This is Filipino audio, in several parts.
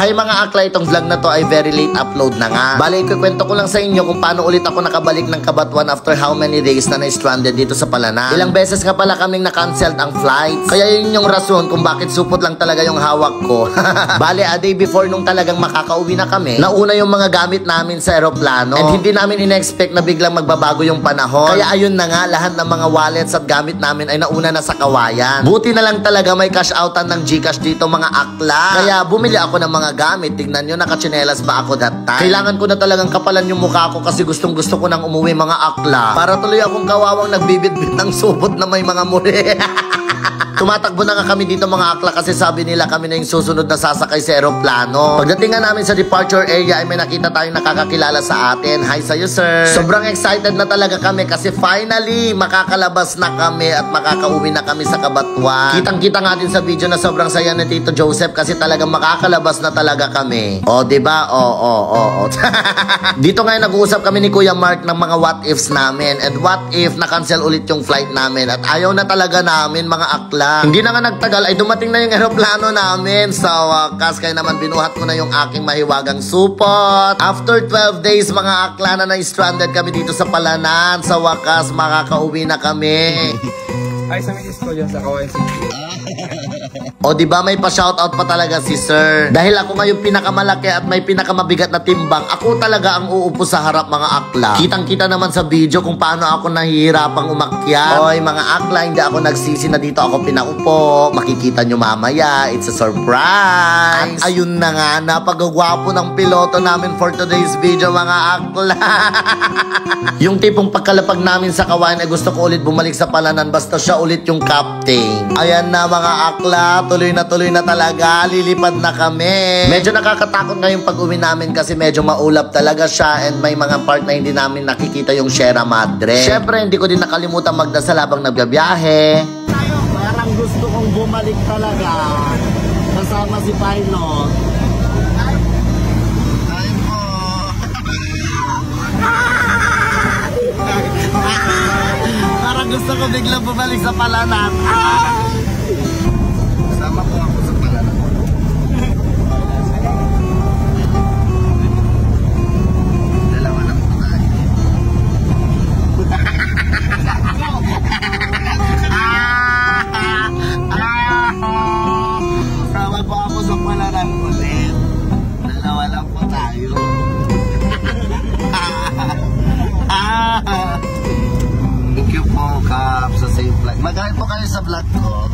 Hi mga akla, itong vlog na to ay very late upload na nga. Bale, ikukwento ko lang sa inyo kung paano ulit ako nakabalik ng Cabanatuan after how many days na na-stranded dito sa Palanan. Ilang beses nga pala kaming na-cancelled ang flights. Kaya yun yung rason kung bakit supot lang talaga yung hawak ko. Bale, a day before nung talagang makakauwi na kami, nauna yung mga gamit namin sa aeroplano. And hindi namin in-expect na biglang magbabago yung panahon. Kaya ayun na nga, lahat ng mga wallets at gamit namin ay nauna na sa kawayan. Buti na lang talaga may cash outan ng GCash dito mga akla. Kaya bumili ako ng mga gamit. Tignan nyo, nakachinelas pa ako that time. Kailangan ko na talagang kapalan yung mukha ko kasi gustong gusto ko nang umuwi mga akla. Para tuloy akong kawawang nagbibitbit ng supot na may mga muri. Tumatakbo na nga kami dito mga akla kasi sabi nila kami na yung susunod na sasakay sa aeroplano. Pagdating nga namin sa departure area ay may nakita tayong nakakakilala sa atin. Hi sa'yo sir. Sobrang excited na talaga kami kasi finally makakalabas na kami at makakauwi na kami sa Cabanatuan. Kitang-kita nga din sa video na sobrang saya ni Tito Joseph kasi talagang makakalabas na talaga kami. O diba? O. Dito ngayon nag-uusap kami ni Kuya Mark ng mga what ifs namin. And what if na-cancel ulit yung flight namin at ayaw na talaga namin mga akla. Hindi na nga nagtagal ay dumating na yung aeroplano namin sa wakas. Kaya naman binuhat ko na yung aking mahiwagang supot. After 12 days mga akla na na-stranded kami dito sa Palanan. Sa wakas makakauwi na kami. Ay, sa misis ko dyan sa Kawayan City. O diba may pa-shoutout pa talaga si sir. Dahil ako ngayon pinakamalaki at may pinakamabigat na timbang, ako talaga ang uupo sa harap mga akla. Kitang-kita naman sa video kung paano ako nahihirapang umakyat. Oy mga akla, hindi ako nagsisi na dito ako pinaupo. Makikita nyo mamaya, it's a surprise. At ayun na nga, napagagwapo ng piloto namin for today's video mga akla. Yung tipong pagkalapag namin sa Kawayan ay gusto ko ulit bumalik sa Palanan basta siya ulit yung captain. Ayan na mga akla, tuloy na talaga, lilipad na kami. Medyo nakakatakot na yung pag-uwi namin kasi medyo maulap talaga siya and may mga part na hindi namin nakikita yung Sierra Madre. Syempre, hindi ko din nakalimutan magdasal habang nagbabiyahe. Parang gusto kong bumalik talaga kasama si Pilot. Parang gusto ko biglang bumalik sa Palanan. Sama po ako sa Palanan. Dalawa na po tayo. Sama po ako sa Palanan ulit. Dalawa lang po tayo. Thank you po, Kap, sa safe flight. Magaling po kayo sa vlog ko.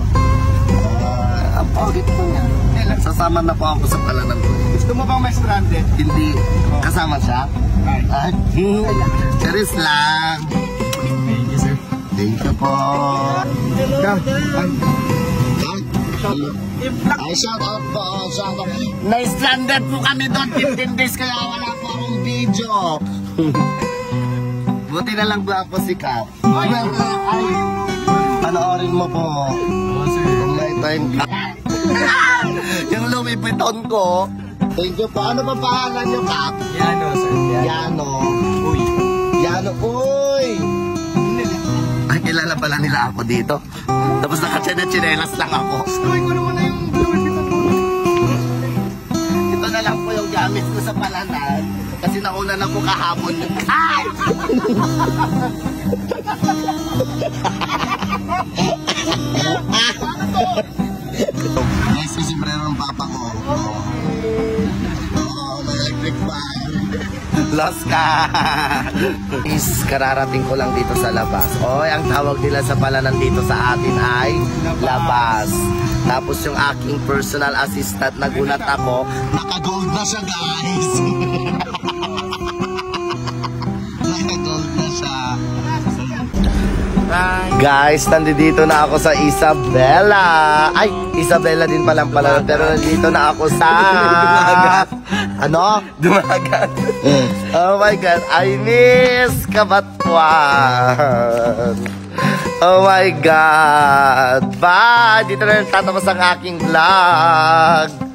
Ang pogit po niya. Sasama na po ako sa Palanan ko. Gusto mo bang may stranded? Hindi. Kasama siya? Ay. Charis lang. Thank you, sir. Thank you po. Come. Ay, shout out po. Shout out. Na-stranded po kami doon 15 days kaya wala po akong video. Buti na lang po si Kap. Ay, panoorin mo po. Kung may time ka. Yung Louis Vuitton ko. Thank you po. Ano pa pangalan nyo, Kap? Yano, sir. Yano. Uy. Yano, uy. Ay, kilala pala nila ako dito. Tapos nakachinelas lang ako. Uy, ko naman na yung Louis Vuitton ko. Ito na lang po yung gamit ko sa Palanan. Kasi nauna na po kahapon yung... Ay! Yes, si Brero ang papa ko. Oo, may electric fan. Lost ka! Is, kararating ko lang dito sa labas. Oy, ang tawag nila sa Palanan dito sa atin ay labas. Tapos yung aking personal assistant, nagulat ako. Naka-gold na siya, guys! Naka-gold na siya. Guys, nandito na ako sa Isabela. Ay, Isabela din palang pala. Pero nandito na ako sa... Ano? Dumagat. Oh my God, I miss Cabanatuan. Oh my God. Bye! Dito na tatapos ang aking vlog.